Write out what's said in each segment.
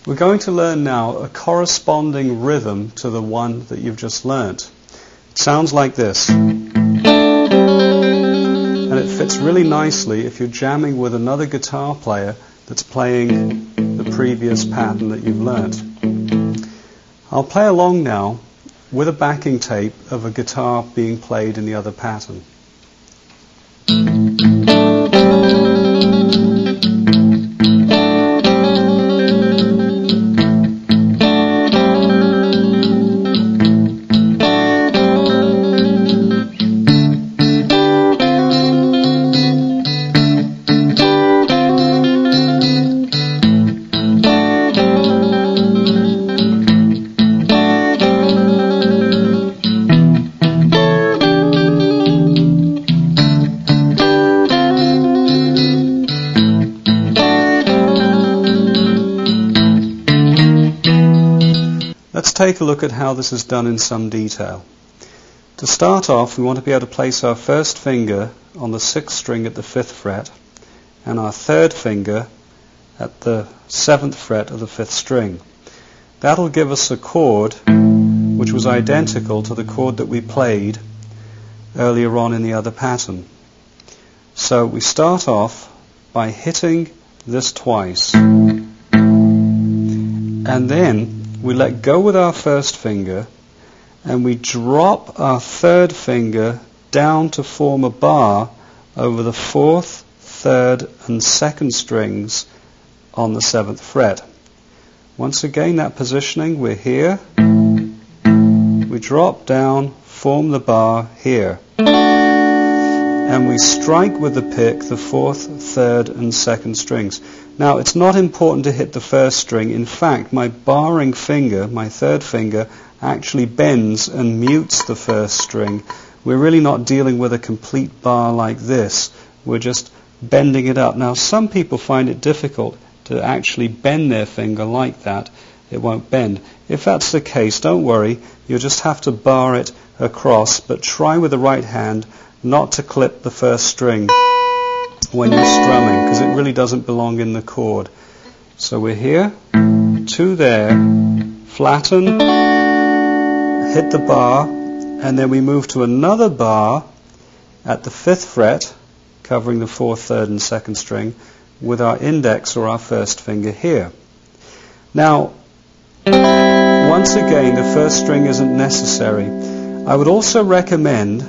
We're going to learn now a corresponding rhythm to the one that you've just learnt. It sounds like this. And it fits really nicely if you're jamming with another guitar player that's playing the previous pattern that you've learnt. I'll play along now with a backing tape of a guitar being played in the other pattern. Let's take a look at how this is done in some detail. To start off, we want to be able to place our first finger on the 6th string at the 5th fret and our third finger at the 7th fret of the 5th string. That'll give us a chord which was identical to the chord that we played earlier on in the other pattern. So we start off by hitting this twice, and then we let go with our first finger and we drop our third finger down to form a bar over the 4th, 3rd and 2nd strings on the 7th fret. Once again, that positioning, we're here, we drop down, form the bar here, and we strike with the pick the 4th, 3rd and 2nd strings. Now, it's not important to hit the first string. In fact, my barring finger, my third finger, actually bends and mutes the first string. We're really not dealing with a complete bar like this. We're just bending it up. Now, some people find it difficult to actually bend their finger like that. It won't bend. If that's the case, don't worry. You'll just have to bar it across, but try with the right hand not to clip the first string when you're strumming, because it really doesn't belong in the chord. So we're here, 2 there, flatten, hit the bar, and then we move to another bar at the 5th fret, covering the 4th, 3rd and 2nd string, with our index or our first finger here. Now, once again, the first string isn't necessary. I would also recommend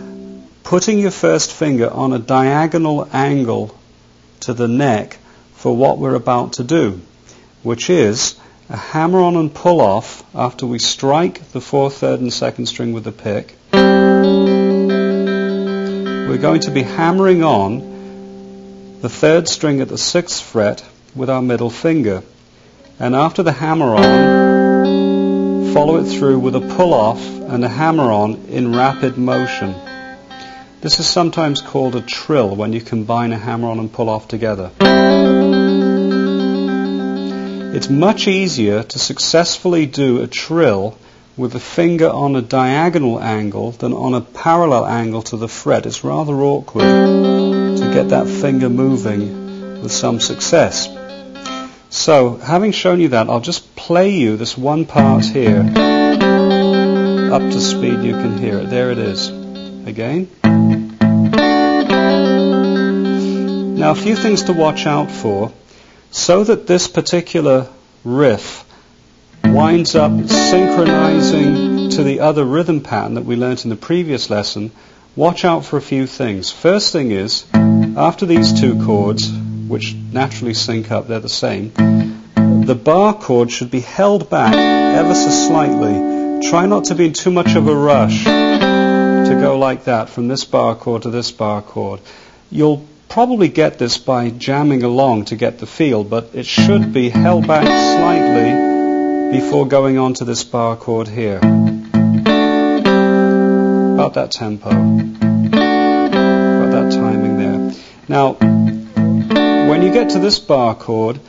putting your first finger on a diagonal angle to the neck for what we're about to do, which is a hammer-on and pull-off after we strike the 4th, 3rd and 2nd string with the pick. We're going to be hammering on the 3rd string at the 6th fret with our middle finger, and after the hammer-on, follow it through with a pull-off and a hammer-on in rapid motion. This is sometimes called a trill when you combine a hammer-on and pull-off together. It's much easier to successfully do a trill with the finger on a diagonal angle than on a parallel angle to the fret. It's rather awkward to get that finger moving with some success. So, having shown you that, I'll just play you this one part here. Up to speed, you can hear it. There it is. Again. Now, a few things to watch out for. So that this particular riff winds up synchronizing to the other rhythm pattern that we learnt in the previous lesson, watch out for a few things. First thing is, after these 2 chords, which naturally sync up, they're the same, the bar chord should be held back ever so slightly. Try not to be in too much of a rush to go like that from this bar chord to this bar chord. You'll probably get this by jamming along to get the feel, but it should be held back slightly before going on to this bar chord here. About that tempo. About that timing there. Now, when you get to this bar chord,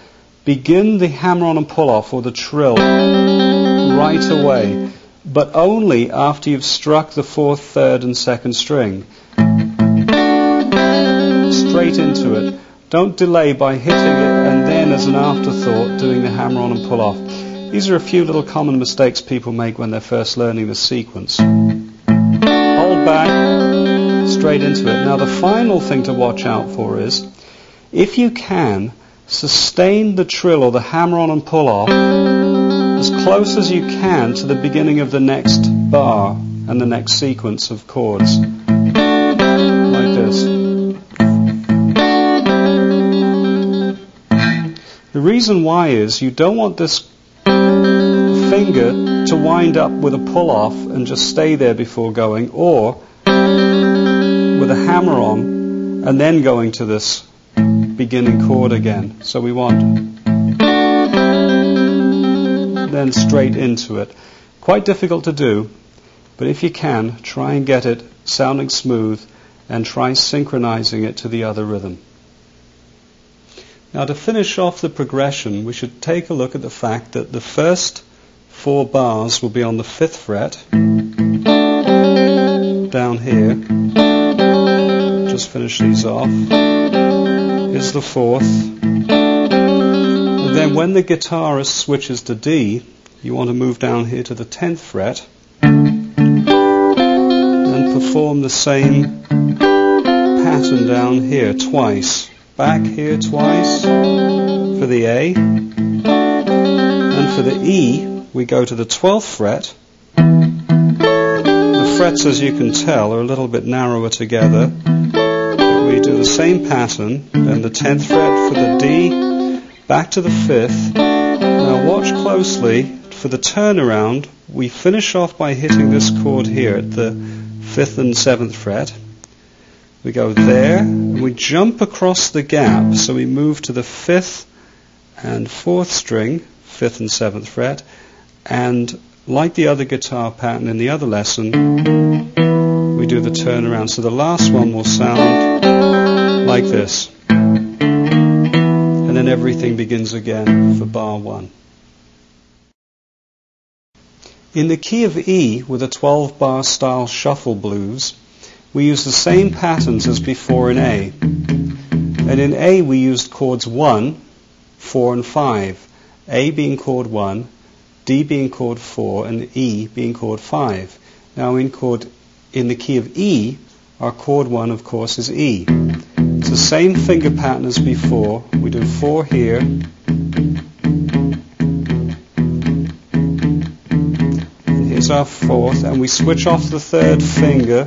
begin the hammer-on and pull-off or the trill right away, but only after you've struck the 4th, 3rd and 2nd string. Straight into it. Don't delay by hitting it and then again as an afterthought, doing the hammer on and pull off. These are a few little common mistakes people make when they're first learning the sequence. Hold back, straight into it. Now the final thing to watch out for is, if you can, sustain the trill or the hammer on and pull off as close as you can to the beginning of the next bar and the next sequence of chords. Like this. The reason why is you don't want this finger to wind up with a pull off and just stay there before going, or with a hammer on and then going to this beginning chord again. So we want then straight into it. Quite difficult to do, but if you can, try and get it sounding smooth and try synchronizing it to the other rhythm. Now to finish off the progression, we should take a look at the fact that the first 4 bars will be on the 5th fret, down here. Just finish these off. Here's the 4th. And then when the guitarist switches to D, you want to move down here to the 10th fret and perform the same pattern down here twice. Back here twice for the A, and for the E we go to the 12th fret. The frets, as you can tell, are a little bit narrower together. We do the same pattern, then the 10th fret for the D, back to the 5th. Now watch closely. For the turnaround, we finish off by hitting this chord here at the 5th and 7th fret. We go there, and we jump across the gap, so we move to the 5th and 4th string, 5th and 7th fret, and like the other guitar pattern in the other lesson, we do the turnaround. So the last one will sound like this. And then everything begins again for bar 1. In the key of E, with a 12-bar style shuffle blues, we use the same patterns as before in A. And in A we used chords 1, 4 and 5. A being chord 1, D being chord 4, and E being chord 5. Now in the key of E, our chord 1 of course is E. It's the same finger pattern as before. We do 4 here, and here's our 4th, and we switch off the 3rd finger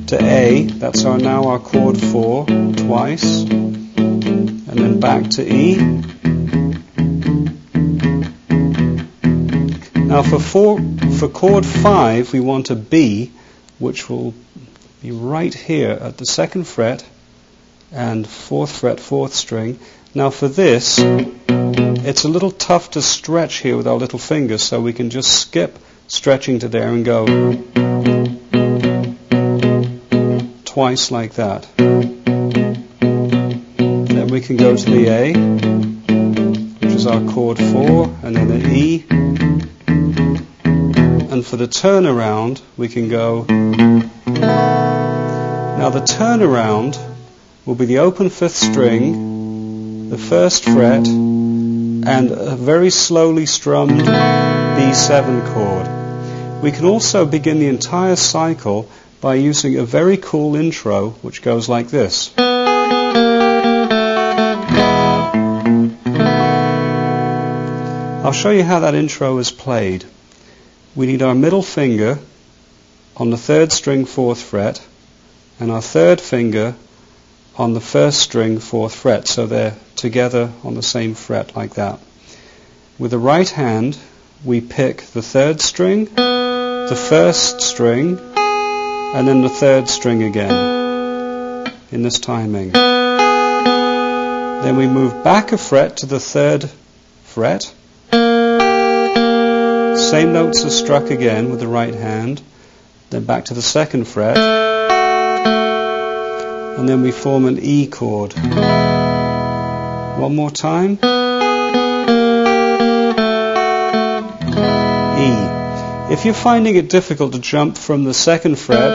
to A. That's now our chord 4 twice, and then back to E. Now for chord 5 we want a B, which will be right here at the 2nd fret and 4th fret, 4th string. Now for this, it's a little tough to stretch here with our little fingers, so we can just skip stretching to there and go twice like that. Then we can go to the A, which is our chord 4, and then an E. And for the turnaround, we can go. Now the turnaround will be the open 5th string, the 1st fret, and a very slowly strummed B7 chord. We can also begin the entire cycle by using a very cool intro, which goes like this. I'll show you how that intro is played. We need our middle finger on the 3rd string, 4th fret, and our 3rd finger on the 1st string, 4th fret, so they're together on the same fret like that. With the right hand, we pick the 3rd string, the 1st string, and then the 3rd string again, in this timing. Then we move back a fret to the 3rd fret. Same notes are struck again with the right hand. Then back to the 2nd fret. And then we form an E chord. One more time. E. If you're finding it difficult to jump from the 2nd fret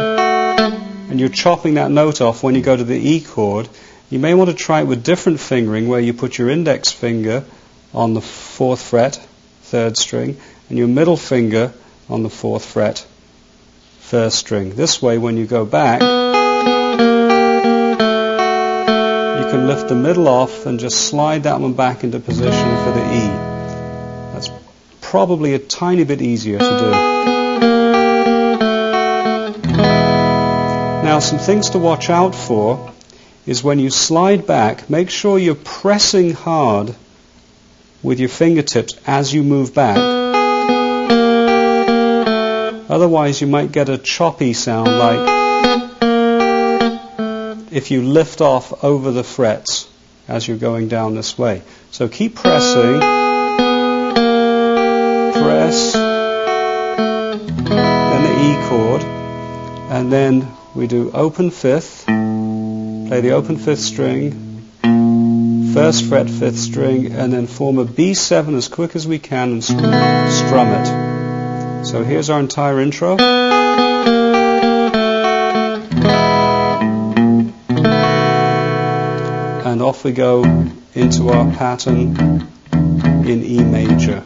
and you're chopping that note off when you go to the E chord, You may want to try it with different fingering, where you put your index finger on the 4th fret, 3rd string, and your middle finger on the 4th fret, 1st string. This way, when you go back, you can lift the middle off and just slide that one back into position for the E. That's probably a tiny bit easier to do. Now, some things to watch out for is when you slide back, make sure you're pressing hard with your fingertips as you move back. Otherwise, you might get a choppy sound, like if you lift off over the frets as you're going down this way. So keep pressing, press, then the E chord, and then we do open 5th, play the open 5th string, 1st fret 5th string, and then form a B7 as quick as we can and strum it. So here's our entire intro. And off we go into our pattern in E major.